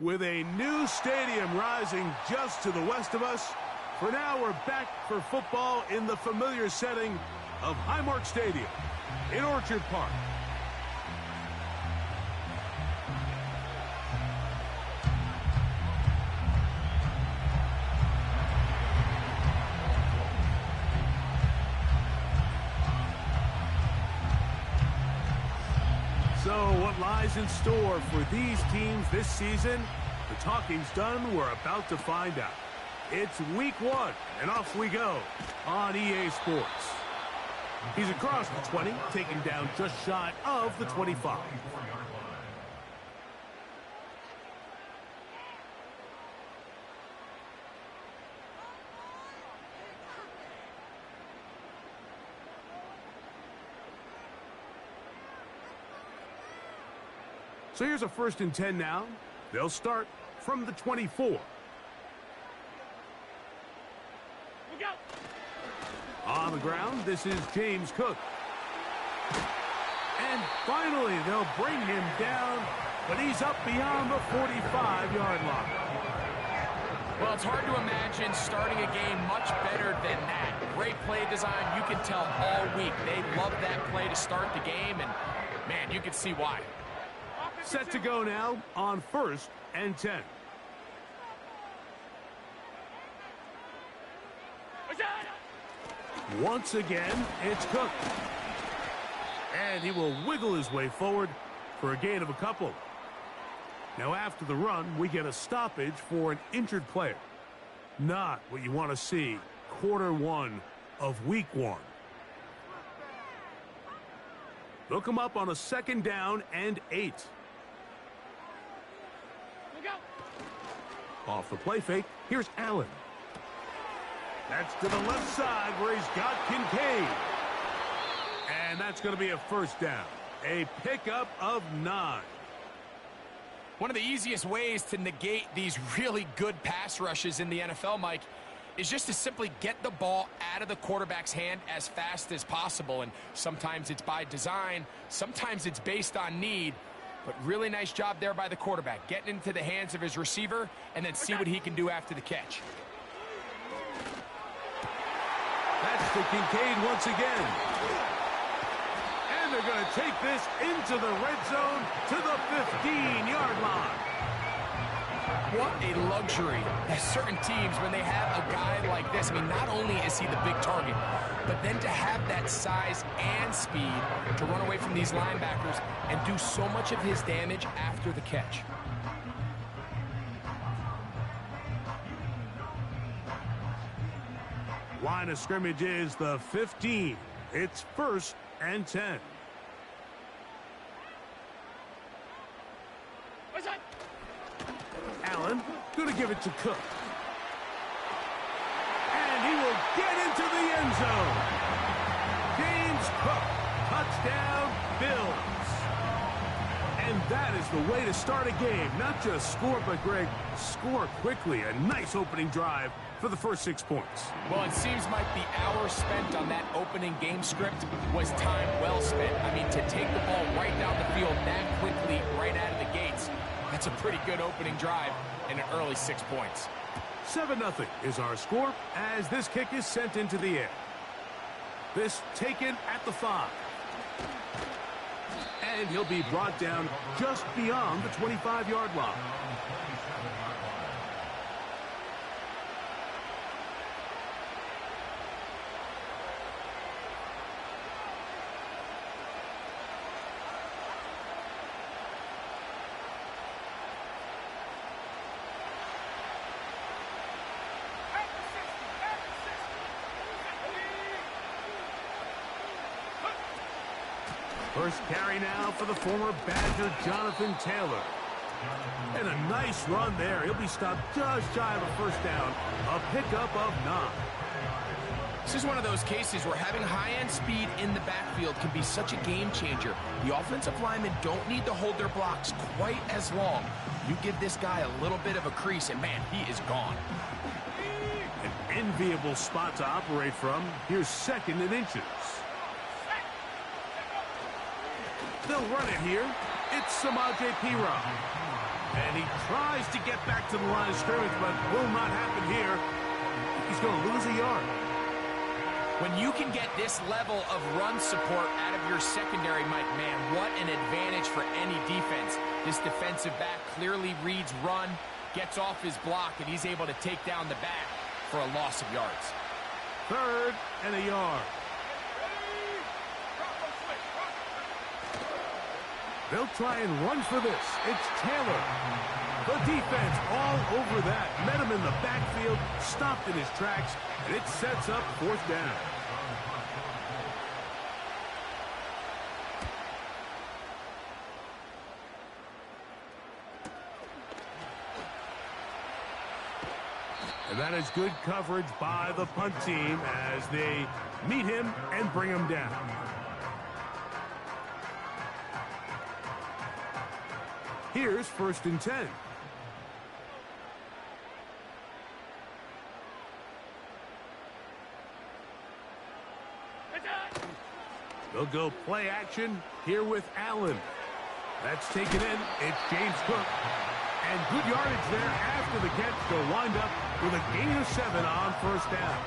With a new stadium rising just to the west of us, for now we're back for football in the familiar setting of Highmark Stadium in Orchard Park. So what lies in store for these teams this season? The talking's done. We're about to find out. It's week 1, and off we go on EA Sports. He's across the 20, taken down just shy of the 25. So here's a 1st and 10 now. They'll start from the 24. On the ground, this is James Cook. And finally, they'll bring him down, but he's up beyond the 45-yard line. Well, it's hard to imagine starting a game much better than that. Great play design. You can tell all week they love that play to start the game, and, man, you can see why. Set to go now on 1st and 10. Once again, it's Cook. And he will wiggle his way forward for a gain of a couple. Now after the run, we get a stoppage for an injured player. Not what you want to see quarter 1 of week 1. They'll come up on a 2nd down and 8. Off the play fake, here's Allen. That's to the left side where he's got Kincaid. And that's going to be a 1st down. A pickup of 9. One of the easiest ways to negate these really good pass rushes in the NFL, Mike, is just to simply get the ball out of the quarterback's hand as fast as possible. And sometimes it's by design, sometimes it's based on need. But really nice job there by the quarterback, getting into the hands of his receiver and then see what he can do after the catch. That's to Kincaid once again. And they're going to take this into the red zone to the 15-yard line. What a luxury. There's certain teams, when they have a guy like this, I mean, not only is he the big target, but then to have that size and speed to run away from these linebackers and do so much of his damage after the catch. Line of scrimmage is the 15. It's 1st and 10. Allen going to give it to Cook. And he will get into the end zone. James Cook, touchdown Bills. And that is the way to start a game. Not just score, but, Greg, score quickly. A nice opening drive for the first 6 points. Well, it seems like the hour spent on that opening game script was time well spent. I mean, to take the ball right down the field that quickly, right out of the gates, that's a pretty good opening drive and an early 6 points. 7-0 is our score as this kick is sent into the air. This taken at the 5. And he'll be brought down just beyond the 25-yard line. First carry now for the former Badger, Jonathan Taylor. And a nice run there. He'll be stopped just shy of a 1st down. A pickup of 9. This is one of those cases where having high-end speed in the backfield can be such a game changer. The offensive linemen don't need to hold their blocks quite as long. You give this guy a little bit of a crease, and man, he is gone. An enviable spot to operate from. Here's 2nd and inches. They'll run it here. It's Samaje Perine. And he tries to get back to the line of scrimmage, but will not happen here. He's going to lose a yard. When you can get this level of run support out of your secondary, Mike, man, what an advantage for any defense. This defensive back clearly reads run, gets off his block, and he's able to take down the back for a loss of yards. 3rd and a yard. They'll try and run for this. It's Taylor. The defense all over that. Met him in the backfield, stopped in his tracks, and it sets up 4th down. And that is good coverage by the punt team as they meet him and bring him down. Here's 1st and 10. They'll go play action here with Allen. That's taken in. It's James Cook. And good yardage there after the catch. They'll wind up with a gain of 7 on 1st down.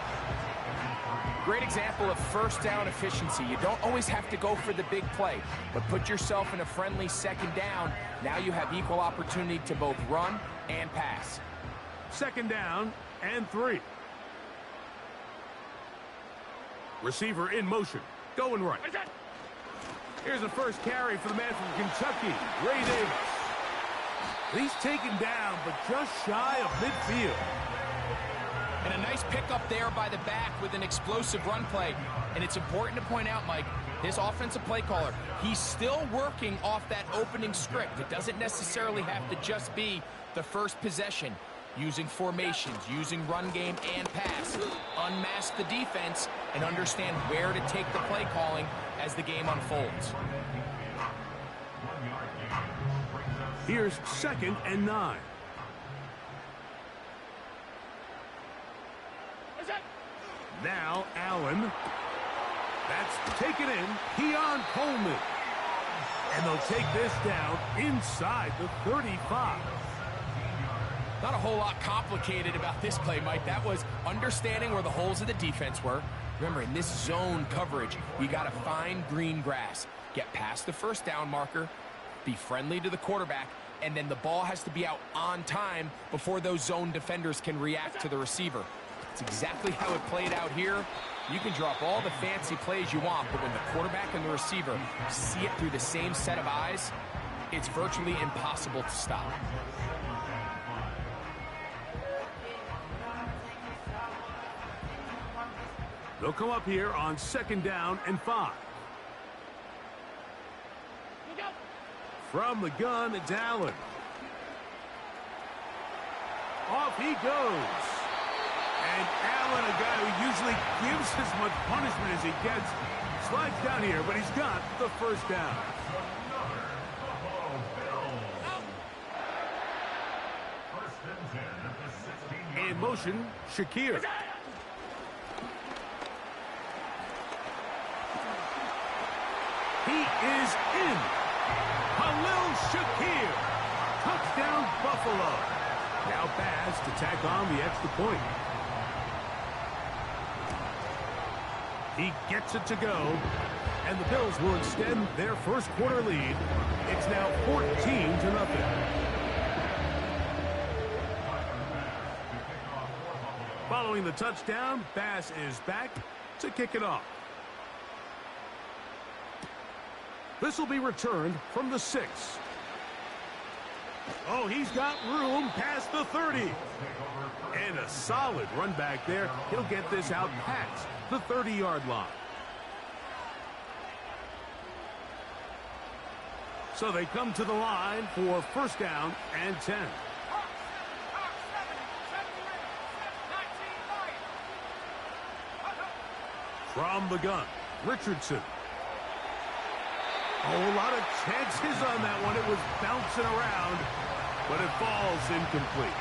Great example of 1st down efficiency. You don't always have to go for the big play, but put yourself in a friendly 2nd down. Now you have equal opportunity to both run and pass. 2nd down and 3. Receiver in motion. Going right. Here's the first carry for the man from Kentucky, Ray Davis. He's taken down, but just shy of midfield. And a nice pickup there by the back with an explosive run play. And it's important to point out, Mike, this offensive play caller, he's still working off that opening script. It doesn't necessarily have to just be the first possession. Using formations, using run game and pass. Unmask the defense and understand where to take the play calling as the game unfolds. Here's 2nd and 9. Now Allen. That's taken in. Keon Coleman. And they'll take this down inside the 35. Not a whole lot complicated about this play, Mike. That was understanding where the holes of the defense were. Remember, in this zone coverage, you got to find green grass. Get past the 1st down marker, be friendly to the quarterback, and then the ball has to be out on time before those zone defenders can react to the receiver. It's exactly how it played out here. You can drop all the fancy plays you want, but when the quarterback and the receiver see it through the same set of eyes, it's virtually impossible to stop. They'll come up here on 2nd down and 5. From the gun, it's Allen. Off he goes. And Allen, a guy who usually gives as much punishment as he gets, slides down here, but he's got the 1st down. In motion, Shakir. He is in. Khalil Shakir. Touchdown, Buffalo. Now Bass to tack on the extra point. He gets it to go. And the Bills will extend their 1st quarter lead. It's now 14-0. Following the touchdown, Bass is back to kick it off. This will be returned from the 6. Oh, he's got room past the 30. And a solid run back there. He'll get this out past the 30-yard line. So they come to the line for 1st down and 10. From the gun, Richardson. Oh, a lot of chances on that one. It was bouncing around, but it falls incomplete.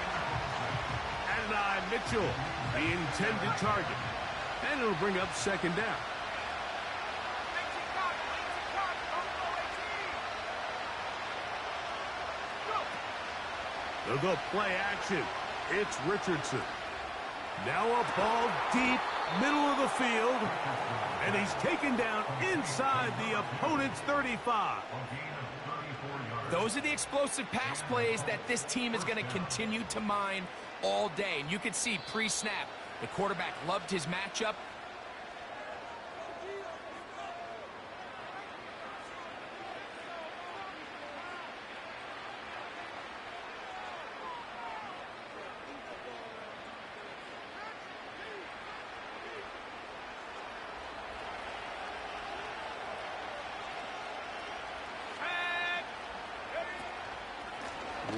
Adonai Mitchell, the intended target. And it'll bring up 2nd down. They'll go play action. It's Richardson. Now a ball deep, middle of the field, and he's taken down inside the opponent's 35. Those are the explosive pass plays that this team is going to continue to mine all day. And you can see pre-snap, the quarterback loved his matchup.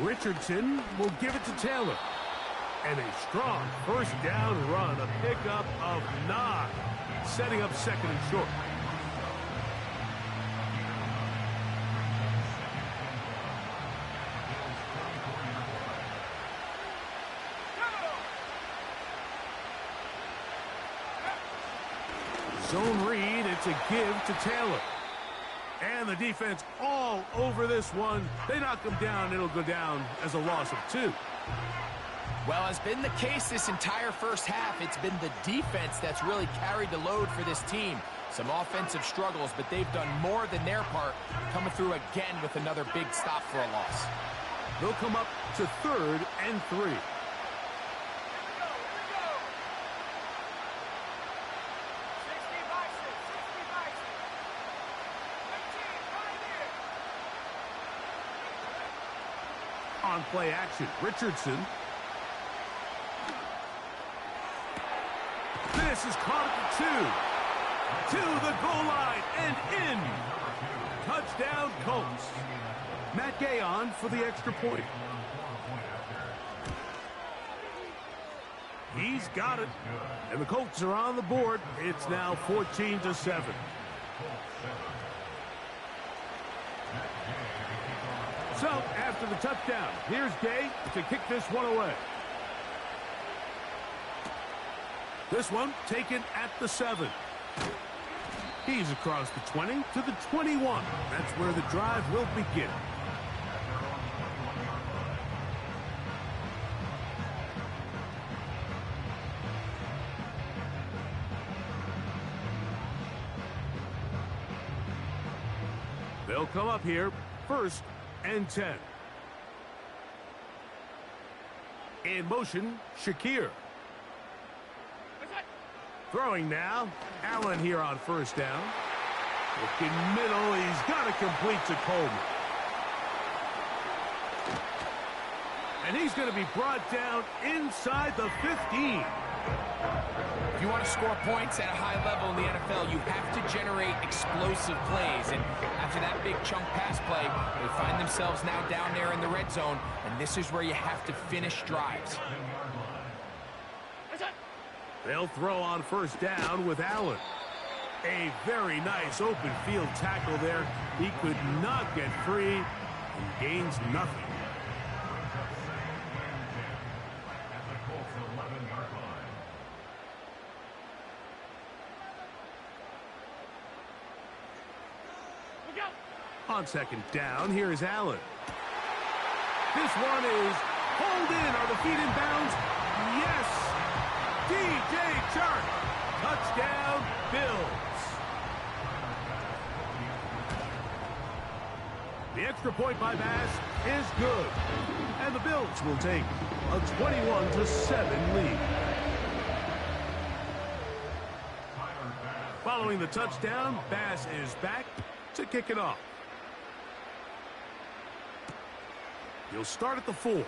Richardson will give it to Taylor. And a strong first down run, a pickup of 9, setting up second and short. Zone read, it's a give to Taylor. And the defense all over this one. They knock him down. It'll go down as a loss of 2. Well, as been the case this entire first half, it's been the defense that's really carried the load for this team. Some offensive struggles, but they've done more than their part, coming through again with another big stop for a loss. They'll come up to 3rd and 3. On play action, Richardson. This is caught at the 2. To the goal line and in. Touchdown, Colts. Matt Gay on for the extra point. He's got it. And the Colts are on the board. It's now 14-7. So, after the touchdown, here's Gay to kick this one away. This one taken at the 7. He's across the 20 to the 21. That's where the drive will begin. They'll come up here, 1st and 10. In motion, Shakir. Throwing now. Allen here on 1st down. Looking middle. He's got to complete to Coleman. And he's going to be brought down inside the 15. If you want to score points at a high level in the NFL, you have to generate explosive plays. And after that big chunk pass play, they find themselves now down there in the red zone. And this is where you have to finish drives. They'll throw on 1st down with Allen. A very nice open field tackle there. He could not get free and gains nothing. On 2nd down, here's Allen. This one is pulled in. Are the feet in bounds? Yes! DJ Chark. Touchdown, Bills. The extra point by Bass is good. And the Bills will take a 21-7 lead. Following the touchdown, Bass is back to kick it off. He'll start at the 4.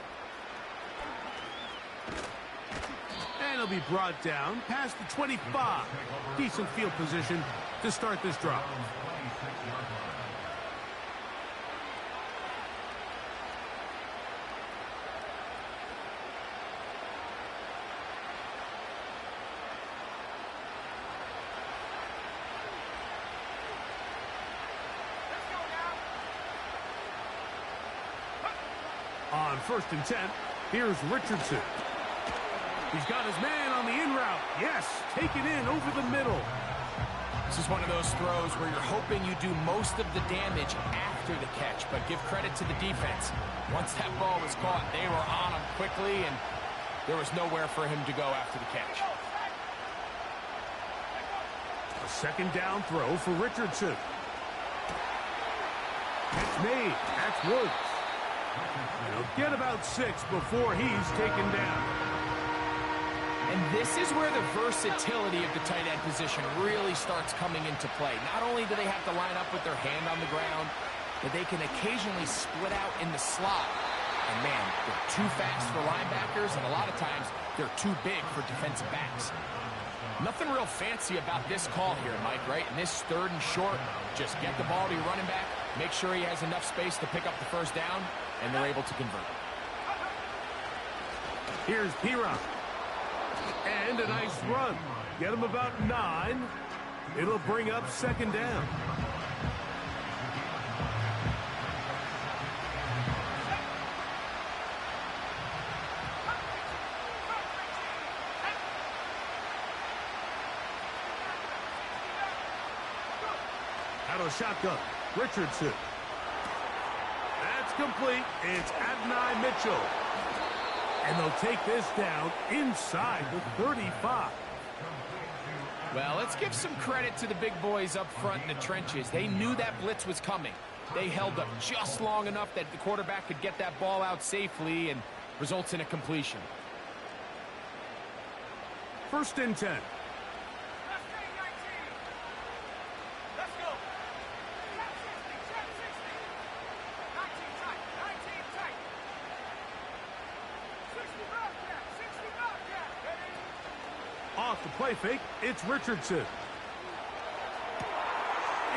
And he'll be brought down past the 25. Decent field position to start this drive. On 1st and 10, here's Richardson. He's got his man on the in route. Yes, taken in over the middle. This is one of those throws where you're hoping you do most of the damage after the catch, but give credit to the defense. Once that ball was caught, they were on him quickly, and there was nowhere for him to go after the catch. A second down throw for Richardson. Catch made. That's Woods. He'll get about 6 before he's taken down. And this is where the versatility of the tight end position really starts coming into play. Not only do they have to line up with their hand on the ground, but they can occasionally split out in the slot. And man, they're too fast for linebackers, and a lot of times they're too big for defensive backs. Nothing real fancy about this call here, Mike, right? In this 3rd and short, just get the ball to your running back, make sure he has enough space to pick up the first down, and they're able to convert. Here's Piron. And a nice run. Get him about 9. It'll bring up 2nd down. Out of the shotgun, Richardson. That's complete. It's Adonai Mitchell. And they'll take this down inside the 35. Well, let's give some credit to the big boys up front in the trenches. They knew that blitz was coming. They held up just long enough that the quarterback could get that ball out safely and results in a completion. 1st and 10. Off the play fake, it's Richardson.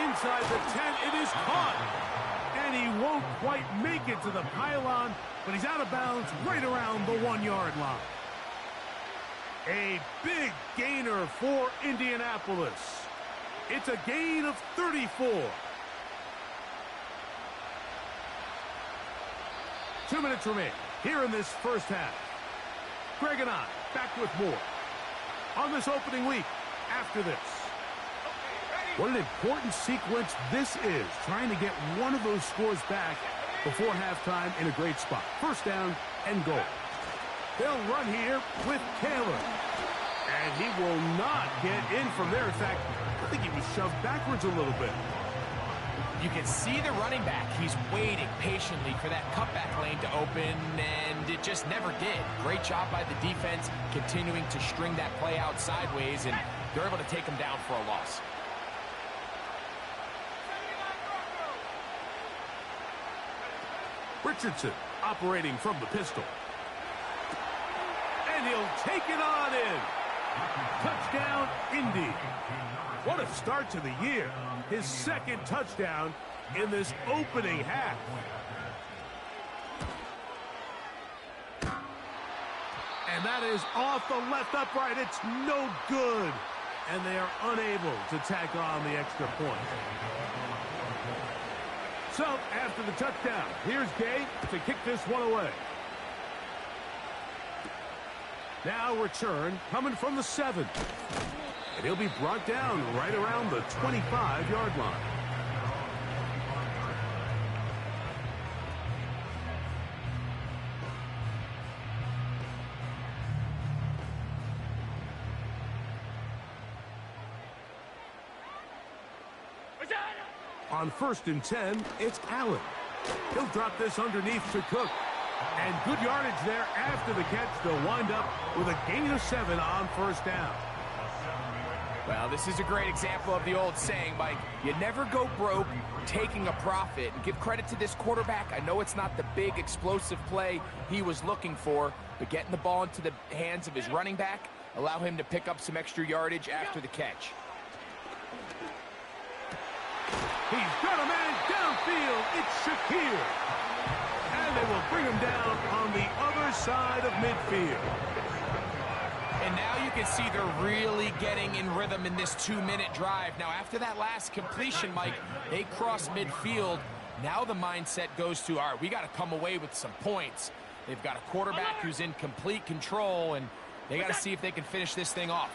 Inside the 10, it is caught. And he won't quite make it to the pylon, but he's out of bounds right around the 1-yard line. A big gainer for Indianapolis. It's a gain of 34. 2 minutes remain here in this first half. Greg and I back with more on this opening week after this. What an important sequence this is, trying to get one of those scores back before halftime in a great spot. First down and goal. They'll run here with Taylor. And he will not get in from there. In fact, I think he was shoved backwards a little bit. You can see the running back. He's waiting patiently for that cutback lane to open, and it just never did. Great job by the defense, continuing to string that play out sideways, and they're able to take him down for a loss. Richardson operating from the pistol. And he'll take it on in. Touchdown, Indy. What a start to the year. His 2nd touchdown in this opening half. And that is off the left upright. It's no good. And they are unable to tack on the extra point. So, after the touchdown, here's Gay to kick this one away. Now return coming from the 7. And he'll be brought down right around the 25-yard line. On 1st and 10, it's Allen. He'll drop this underneath to Cook. And good yardage there after the catch. They'll wind up with a gain of 7 on 1st down. Well, this is a great example of the old saying, Mike. You never go broke taking a profit. And give credit to this quarterback. I know it's not the big explosive play he was looking for, but getting the ball into the hands of his running back allow him to pick up some extra yardage after the catch. He's got a man downfield. It's Shakir. And they will bring him down on the other side of midfield. And now you can see they're really getting in rhythm in this 2-minute drive. Now, after that last completion, Mike, they cross midfield. Now the mindset goes to, all right, we got to come away with some points. They've got a quarterback who's in complete control, and they got to see if they can finish this thing off.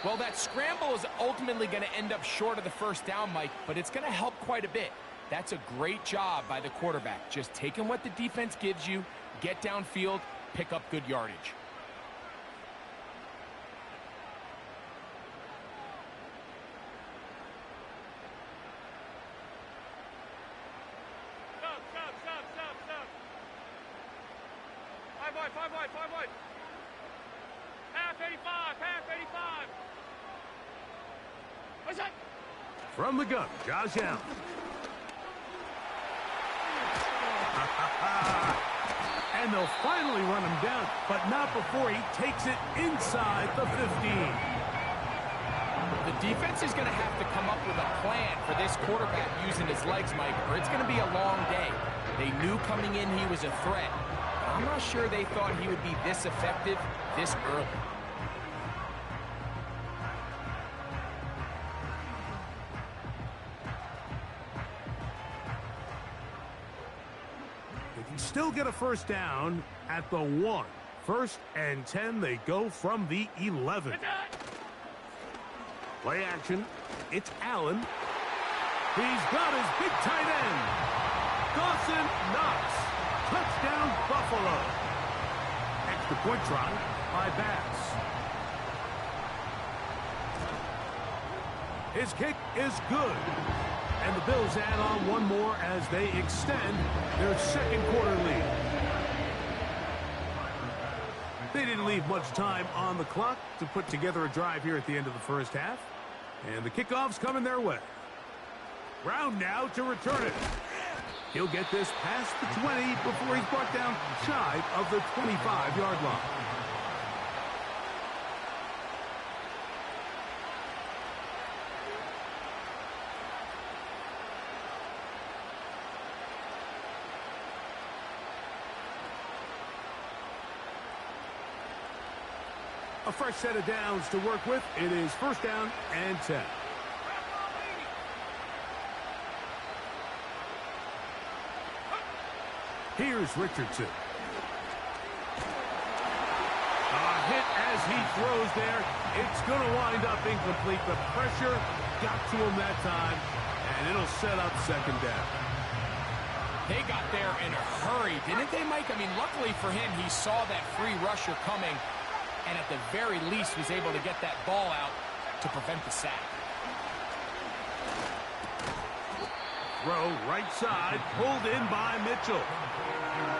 Well, that scramble is ultimately going to end up short of the first down, Mike, but it's going to help quite a bit. That's a great job by the quarterback. Just taking what the defense gives you, get downfield, pick up good yardage. Five wide. Half 85. What's that? From the gun, Josh Allen. And they'll finally run him down, but not before he takes it inside the 15. The defense is going to have to come up with a plan for this quarterback using his legs, Mike, or it's going to be a long day. They knew coming in he was a threat. I'm not sure they thought he would be this effective this early. They can still get a first down at the 1. 1st and 10, they go from the 11. Play action. It's Allen. He's got his big tight end. Dawson Knox. Touchdown, Buffalo. Extra point try by Bass. His kick is good. And the Bills add on one more as they extend their second quarter lead. They didn't leave much time on the clock to put together a drive here at the end of the first half. And the kickoff's coming their way. Brown now to return it. He'll get this past the 20 before he's brought down shy of the 25-yard line. A fresh set of downs to work with. It is 1st down and 10. Here's Richardson. A hit as he throws there. It's going to wind up incomplete. The pressure got to him that time, and it'll set up 2nd down. They got there in a hurry, didn't they, Mike? I mean, luckily for him, he saw that free rusher coming, and at the very least was able to get that ball out to prevent the sack. Throw right side, pulled in by Mitchell.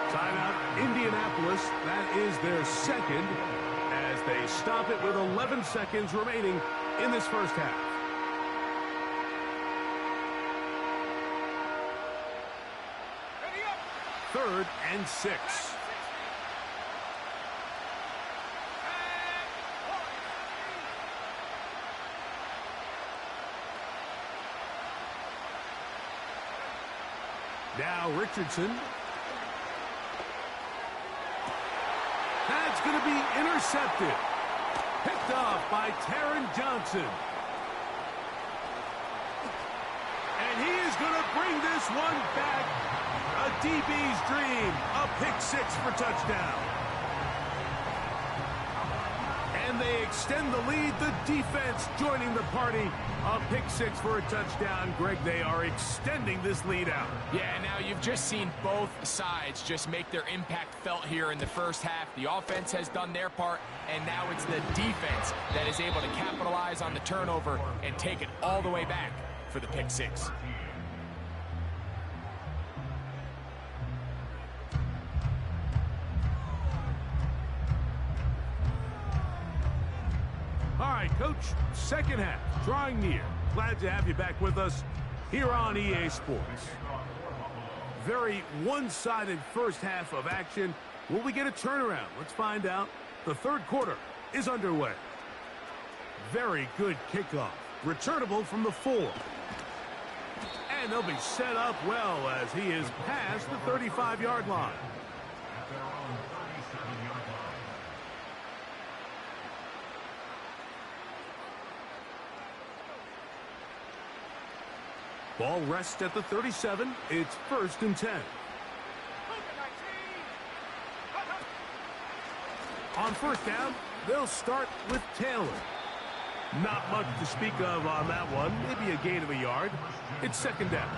Timeout, Indianapolis. That is their 2nd as they stop it with 11 seconds remaining in this first half. Third and 6. Now Richardson. That's going to be intercepted. Picked off by Taron Johnson. And he is going to bring this one back. A DB's dream. A pick 6 for touchdown. And they extend the lead. The defense joining the party. A pick 6 for a touchdown. Greg, they are extending this lead out. Yeah, now you've just seen both sides just make their impact felt here in the first half. The offense has done their part, and now it's the defense that is able to capitalize on the turnover and take it all the way back for the pick 6. All right, Coach, 2nd half, drawing near. Glad to have you back with us here on EA Sports. Very one-sided first half of action. Will we get a turnaround? Let's find out. The 3rd quarter is underway. Very good kickoff. Returnable from the 4. And they'll be set up well as he is past the 35-yard line. Ball rests at the 37. It's 1st and 10. On 1st down, they'll start with Taylor. Not much to speak of on that one. Maybe a gain of a yard. It's second down.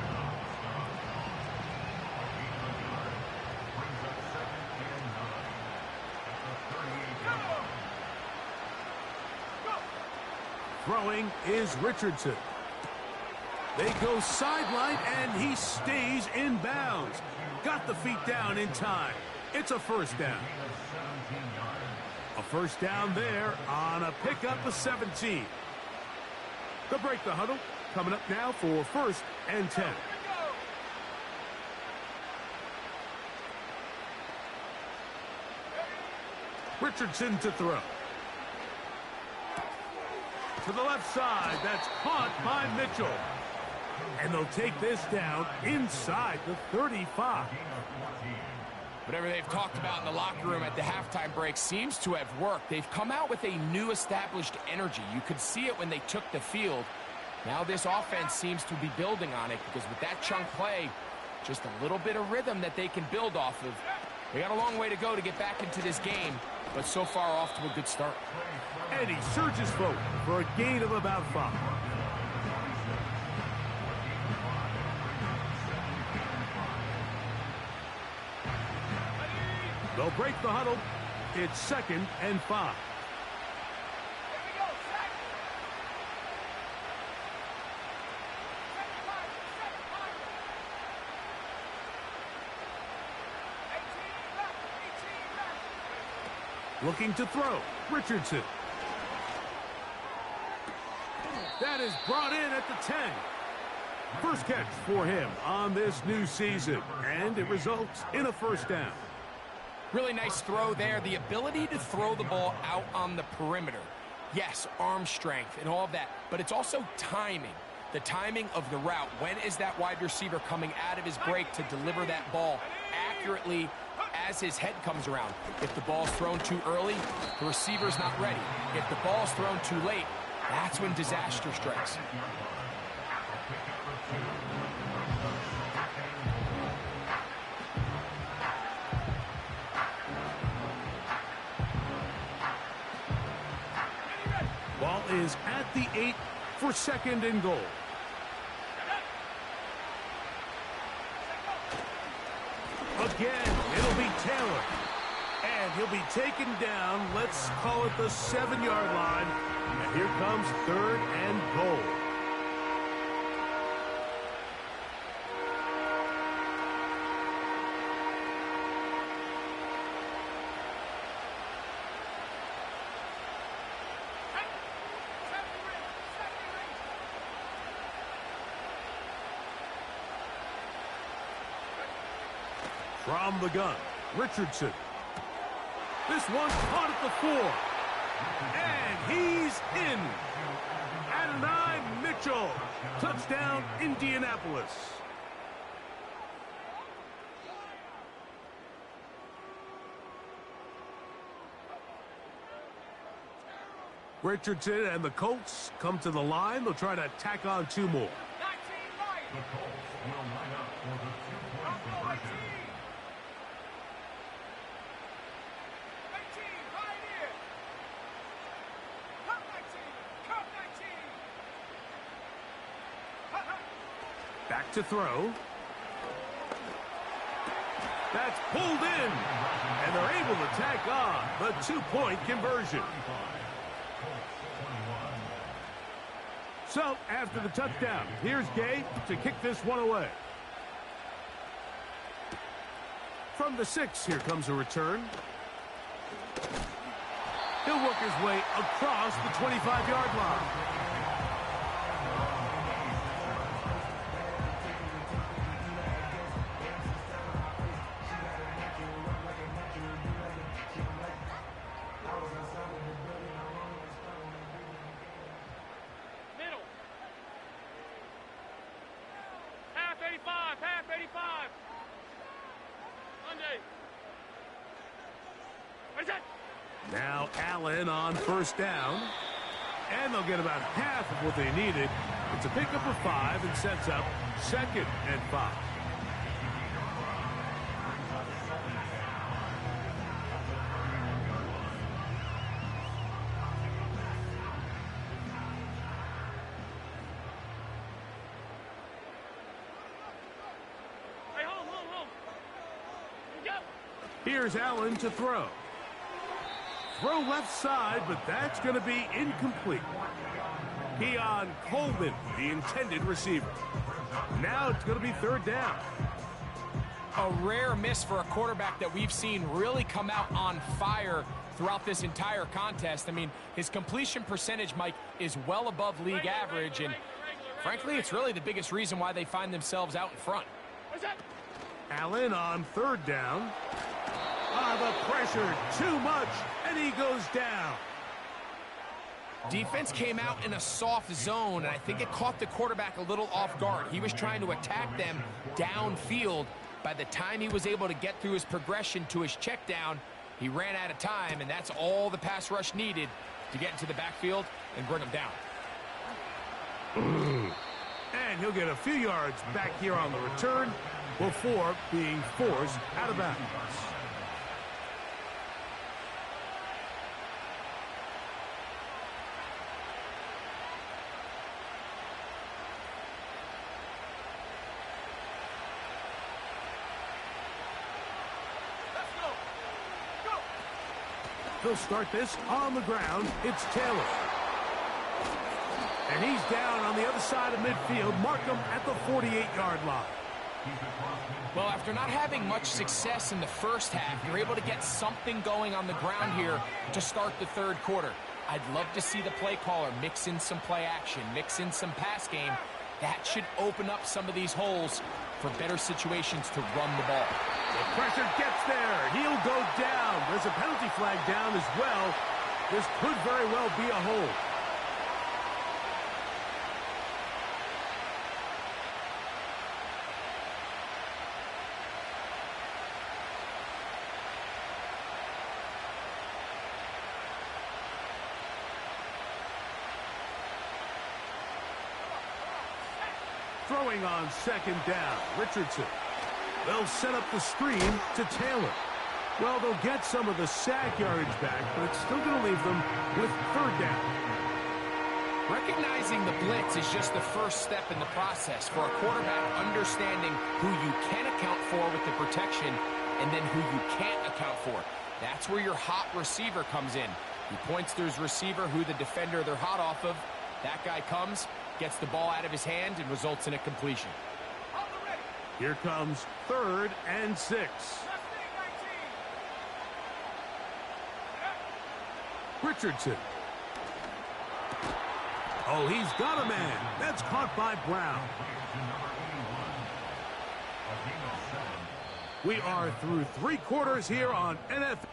Throwing is Richardson. They go sideline, and he stays in bounds. Got the feet down in time. It's a first down. A first down there on a pickup of 17. They'll break the huddle. Coming up now for first and 10. Richardson to throw. To the left side. That's caught by Mitchell. And they'll take this down inside the 35. Whatever they've talked about in the locker room at the halftime break seems to have worked. They've come out with a new established energy. You could see it when they took the field. Now this offense seems to be building on it because with that chunk play, just a little bit of rhythm that they can build off of. They got a long way to go to get back into this game, but so far off to a good start. And he surges forward for a gain of about 5. They'll break the huddle. It's second and 5. Looking to throw. Richardson. That is brought in at the 10. First catch for him on this new season, and it results in a first down. Really nice throw there. The ability to throw the ball out on the perimeter. Yes, arm strength and all of that, but it's also timing. The timing of the route. When is that wide receiver coming out of his break to deliver that ball accurately as his head comes around? If the ball's thrown too early, the receiver's not ready. If the ball's thrown too late, that's when disaster strikes. Ball is at the 8 for second and goal. Again, it'll be Taylor. And he'll be taken down, let's call it the 7-yard line. And here comes third and goal. From the gun, Richardson. This one caught at the 4. And he's in. Adonai Mitchell. Touchdown, Indianapolis. Richardson and the Colts come to the line. They'll try to tack on 2 more. The Colts will line up for the 2-point conversion. 19, right here. Come 19. Back to throw. That's pulled in. And they're able to tack on the 2-point conversion. So, after the touchdown, here's Gay to kick this one away. From the 6, here comes a return. He'll work his way across the 25-yard line. Middle. Half 85, half 85. Monday. What is that? Now Allen on first down. And they'll get about half of what they needed. It's a pickup of 5 and sets up second and 5. Here's Allen to throw. Throw left side, but that's going to be incomplete. Keon Coleman, the intended receiver. Now it's going to be third down. A rare miss for a quarterback that we've seen really come out on fire throughout this entire contest. I mean, his completion percentage, Mike, is well above league average, and frankly, it's really the biggest reason why they find themselves out in front. Allen on third down. The pressure, too much, and he goes down. Defense came out in a soft zone, and I think it caught the quarterback a little off guard. He was trying to attack them downfield. By the time he was able to get through his progression to his check down, he ran out of time, and that's all the pass rush needed to get into the backfield and bring him down. And he'll get a few yards back here on the return before being forced out of bounds. He'll start this on the ground. It's Taylor. And he's down on the other side of midfield. Mark him at the 48-yard line. Well, after not having much success in the first half, you're able to get something going on the ground here to start the third quarter. I'd love to see the play caller mix in some play action, mix in some pass game. That should open up some of these holes for better situations to run the ball. The pressure gets there. He'll go down. There's a penalty flag down as well. This could very well be a hold. Throwing on second down, Richardson. They'll set up the screen to Taylor. Well, they'll get some of the sack yardage back, but it's still going to leave them with third down. Recognizing the blitz is just the first step in the process for a quarterback, understanding who you can account for with the protection and then who you can't account for. That's where your hot receiver comes in. He points to his receiver, who the defender they're hot off of. That guy comes, gets the ball out of his hand, and results in a completion. Here comes 3rd and 6. Richardson. Oh, he's got a man. That's caught by Brown. We are through 3 quarters here on NFL.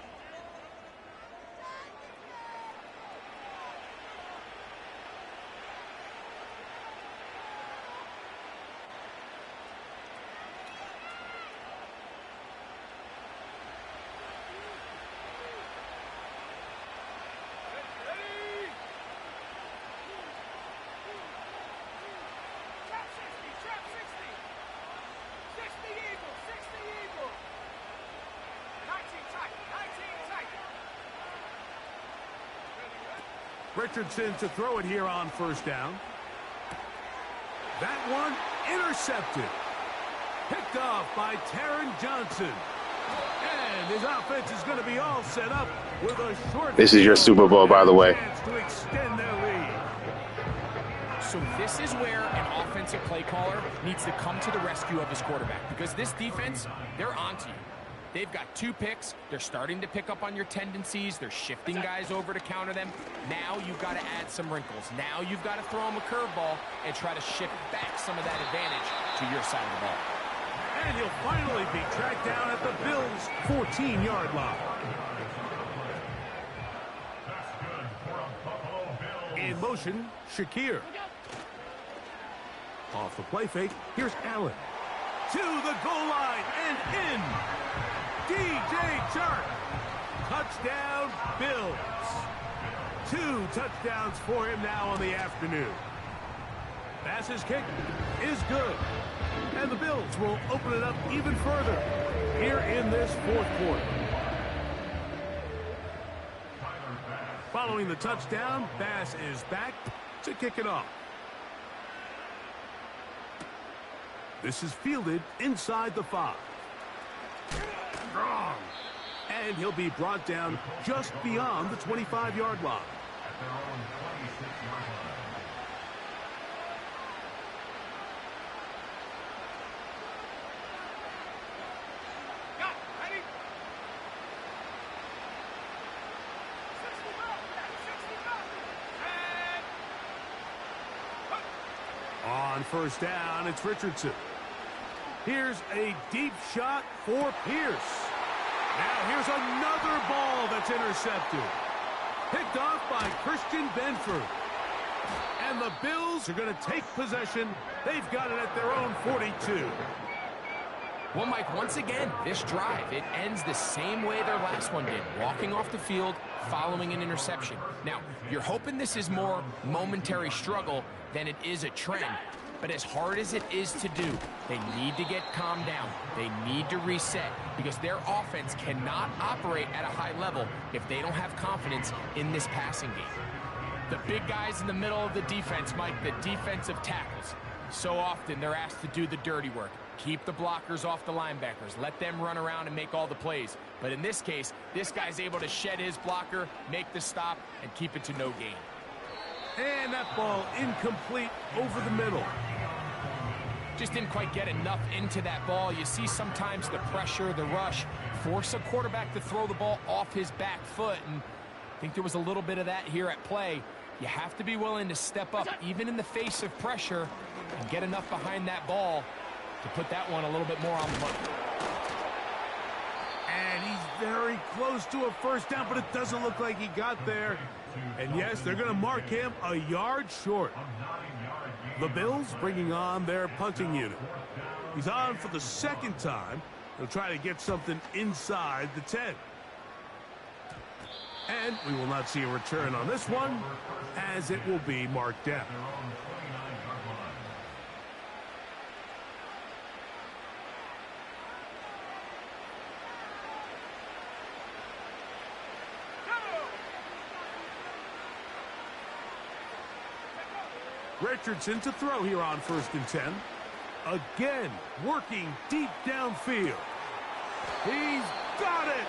Richardson to throw it here on first down. That one intercepted. Picked off by Taron Johnson. And his offense is going to be all set up with a short... This is your Super Bowl, by the way. ...to extend their lead. So this is where an offensive play caller needs to come to the rescue of his quarterback, because this defense, they're onto you. They've got 2 picks. They're starting to pick up on your tendencies. They're shifting guys over to counter them. Now you've got to add some wrinkles. Now you've got to throw them a curveball and try to shift back some of that advantage to your side of the ball. And he'll finally be tracked down at the Bills' 14-yard line. In motion, Shakir. Off the play fake, here's Allen. To the goal line and in. DJ Chark. Touchdown, Bills. 2 touchdowns for him now on the afternoon. Pass's kick is good. And the Bills will open it up even further here in this 4th quarter. Following the touchdown, Bass is back to kick it off. This is fielded inside the 5. Strong. And he'll be brought down just beyond the 25-yard line. At their own 26-yard line. On first down, it's Richardson. Here's a deep shot for Pierce. Now here's another ball that's intercepted. Picked off by Christian Benford. And the Bills are going to take possession. They've got it at their own 42. Well, Mike, once again, this drive, it ends the same way their last one did. Walking off the field, following an interception. Now, you're hoping this is more momentary struggle than it is a trend. But as hard as it is to do, they need to get calmed down. They need to reset because their offense cannot operate at a high level if they don't have confidence in this passing game. The big guys in the middle of the defense, Mike, the defensive tackles, so often they're asked to do the dirty work. Keep the blockers off the linebackers. Let them run around and make all the plays. But in this case, this guy's able to shed his blocker, make the stop, and keep it to no gain. And that ball incomplete over the middle. Just didn't quite get enough into that ball. You see sometimes the pressure, the rush, force a quarterback to throw the ball off his back foot. And I think there was a little bit of that here at play. You have to be willing to step up, even in the face of pressure, and get enough behind that ball to put that one a little bit more on the money. And he's very close to a first down, but it doesn't look like he got there. And yes, they're going to mark him a yard short. The Bills bringing on their punting unit. He's on for the second time. He'll try to get something inside the 10. And we will not see a return on this one, as it will be marked down. Richardson to throw here on 1st and 10. Again, working deep downfield. He's got it!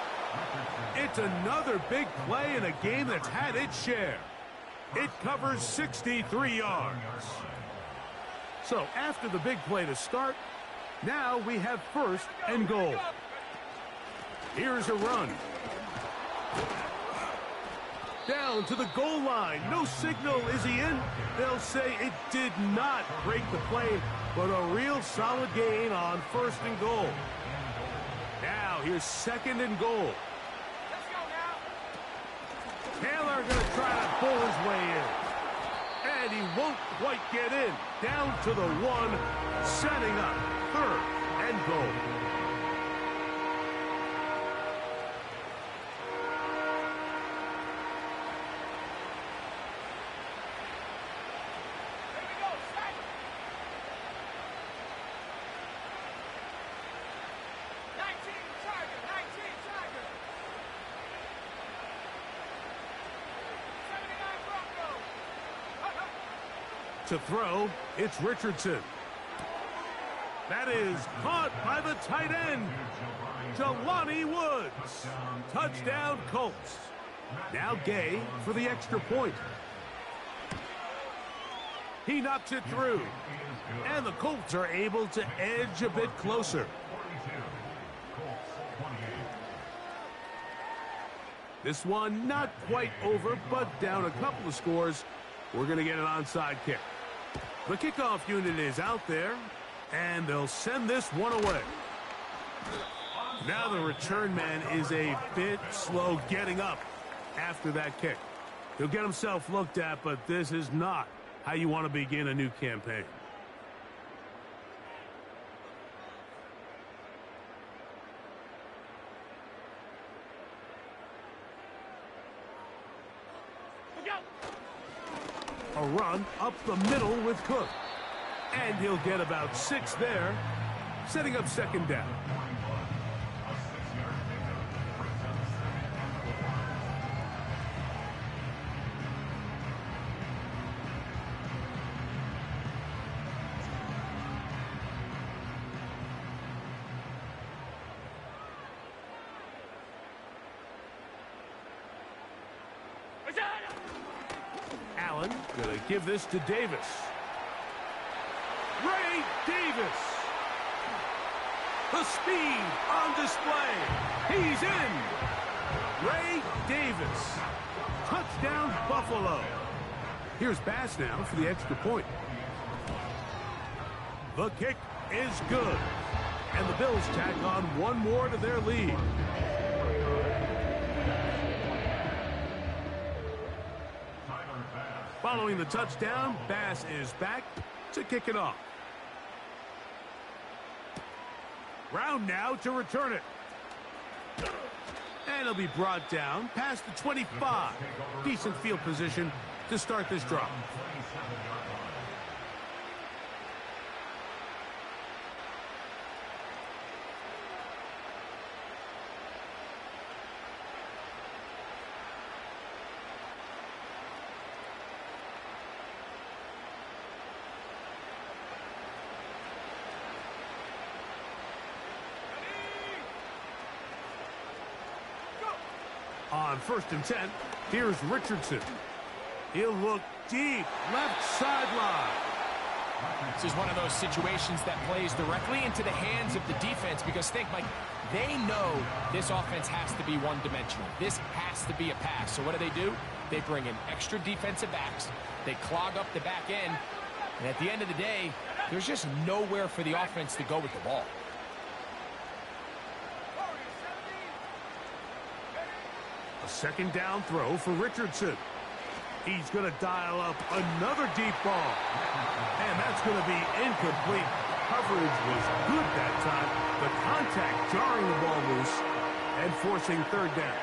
It's another big play in a game that's had its share. It covers 63 yards. So after the big play to start, now we have 1st and goal. Here's a run. Down to the goal line. No signal. Is he in? They'll say it did not break the play, but a real solid gain on 1st and goal. Now here's 2nd and goal. Let's go now. Taylor going to try to pull his way in. And he won't quite get in. Down to the 1, setting up 3rd and goal. To throw, it's Richardson. That is caught by the tight end, Jelani Woods. Touchdown, Colts. Now Gay for the extra point. He knocks it through. And the Colts are able to edge a bit closer. This one not quite over, but down a couple of scores. We're going to get an onside kick. The kickoff unit is out there, and they'll send this one away. Now the return man is a bit slow getting up after that kick. He'll get himself looked at, but this is not how you want to begin a new campaign. A run up the middle with Cook. And he'll get about 6 there, setting up 2nd down. Allen gonna give this to Davis. Ray Davis. The speed on display. He's in. Ray Davis. Touchdown, Buffalo. Here's Bass now for the extra point. The kick is good. And the Bills tack on one more to their lead. Following the touchdown, Bass is back to kick it off. Brown now to return it. And he'll be brought down past the 25. Decent field position to start this drive. On 1st and 10, here's Richardson. He'll look deep, left sideline. This is one of those situations that plays directly into the hands of the defense because think, Mike, they know this offense has to be one-dimensional. This has to be a pass. So what do? They bring in extra defensive backs. They clog up the back end. And at the end of the day, there's just nowhere for the offense to go with the ball. A second down throw for Richardson. He's going to dial up another deep ball. And that's going to be incomplete. Coverage was good that time. The contact jarring the ball loose and forcing third down.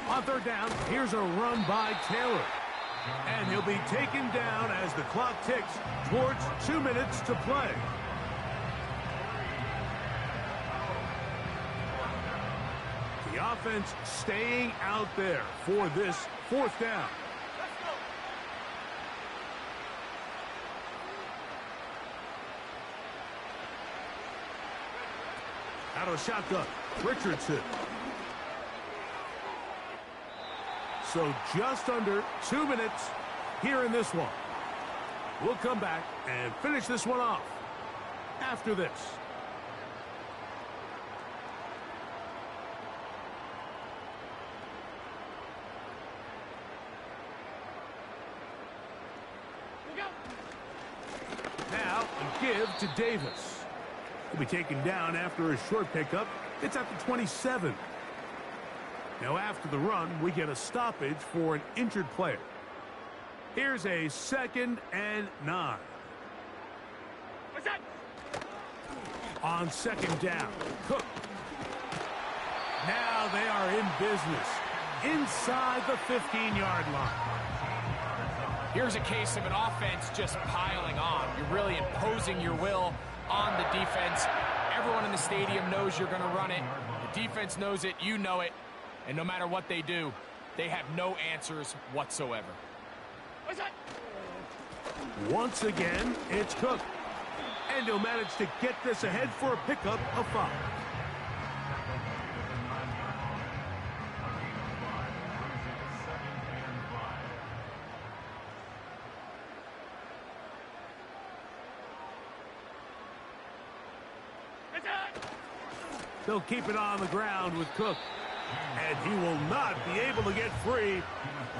On third down, here's a run by Taylor. And he'll be taken down as the clock ticks towards 2 minutes to play. The offense staying out there for this 4th down. Out of shotgun, Richardson. So just under 2 minutes here in this one. We'll come back and finish this one off after this. Now a give to Davis. He'll be taken down after a short pickup. It's at the 27. Now after the run, we get a stoppage for an injured player. Here's a 2nd and 9. On 2nd down, Cook. Now they are in business inside the 15-yard line. Here's a case of an offense just piling on. You're really imposing your will on the defense. Everyone in the stadium knows you're going to run it. The defense knows it. You know it. And no matter what they do, they have no answers whatsoever. Once again, it's Cook. And he'll manage to get this ahead for a pickup of 5. They'll keep it on the ground with Cook. And he will not be able to get free,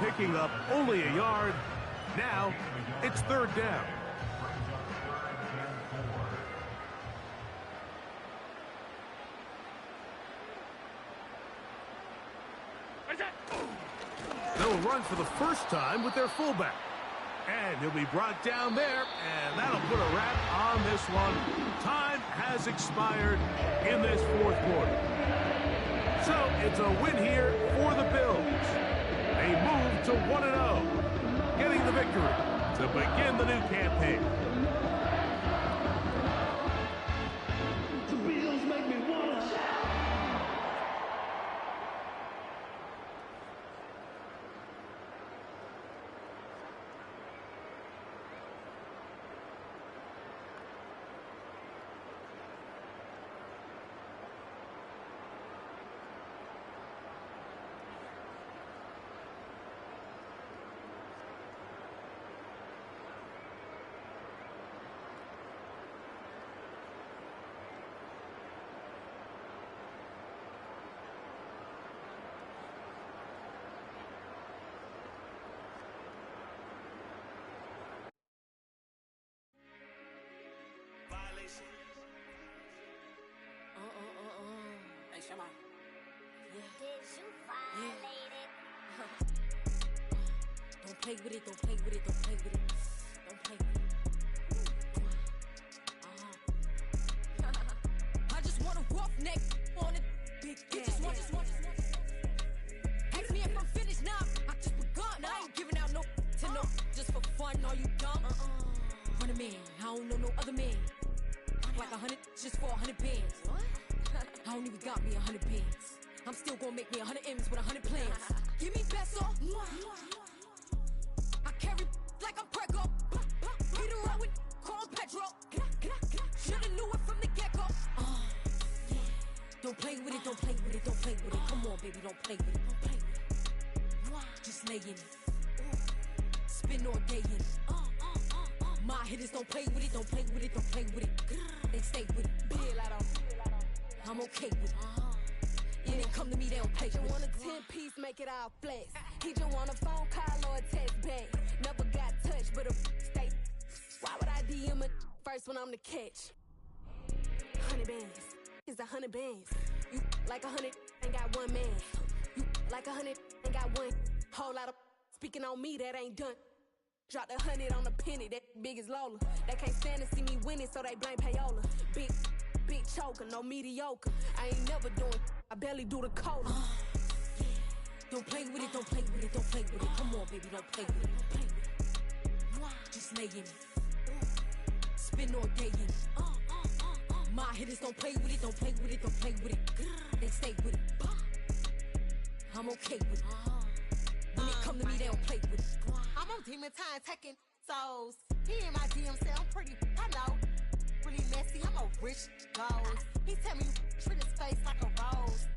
picking up only a yard. Now, it's 3rd down. They'll run for the first time with their fullback. And he'll be brought down there, and that'll put a wrap on this one. Time has expired in this 4th quarter. So it's a win here for the Bills. They move to 1-0, getting the victory to begin the new campaign. The Bills make me want to shout. play with it, don't play with it, don't play with it. Don't play with it. I just want a rough neck on it. Big ass. Just want. Ask me if I'm finished now. I just begun. I ain't giving out no to no. Just for fun, are you dumb? Run a man, I don't know no other man. Like 100 just for 100 bands. I don't even got me 100 bands. I'm still gonna make me 100 M's with 100 plans. Give me peso. I carry like I'm Prego. Hit a road with call Petro. Shoulda knew it from the get-go. Yeah. Don't play with it, don't play with it, don't play with it. Come on, baby, don't play with it, don't play with it. Just lay in it. Spin all day in it. My hitters don't play with it, don't play with it, don't play with it. They stay with it. I'm okay with it. Yeah, they come to me, they don't play with it. Want a 10-piece, make it all flex. He just want a phone call or a text back. Never got touched, but a stay. Why would I DM it first when I'm the catch? 100 bands, it's 100 bands. You like 100, ain't got one man. You like 100, ain't got one. Whole lot of speaking on me, that ain't done. Dropped 100 on a penny, that big as Lola. They can't stand to see me winning, so they blame payola. Big choker, no mediocre. I ain't never doing, I barely do the cola. Yeah. Don't play with it, don't play with it, don't play with it. Come on, baby, don't play with it, don't play with it. Just lay in it. Spin all day in it. My hitters don't play with it, don't play with it, don't play with it. They stay with it. I'm okay with it. When it come to me, they don't play with it. I'm on demon time taking souls. He in my DM say I'm pretty, I know. Really messy, I'm a rich ghost. He tell me treat his face like a rose.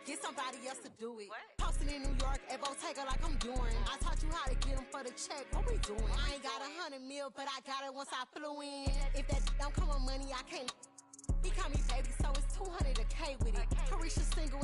Get somebody else to do it. Posting in New York at Bottega like I'm doing. I taught you how to get him for the check. What we doing? I ain't got 100 mil, but I got it once I flew in. If that don't come with money, I can't. He call me baby, so it's 200 a K with it. Carisha single.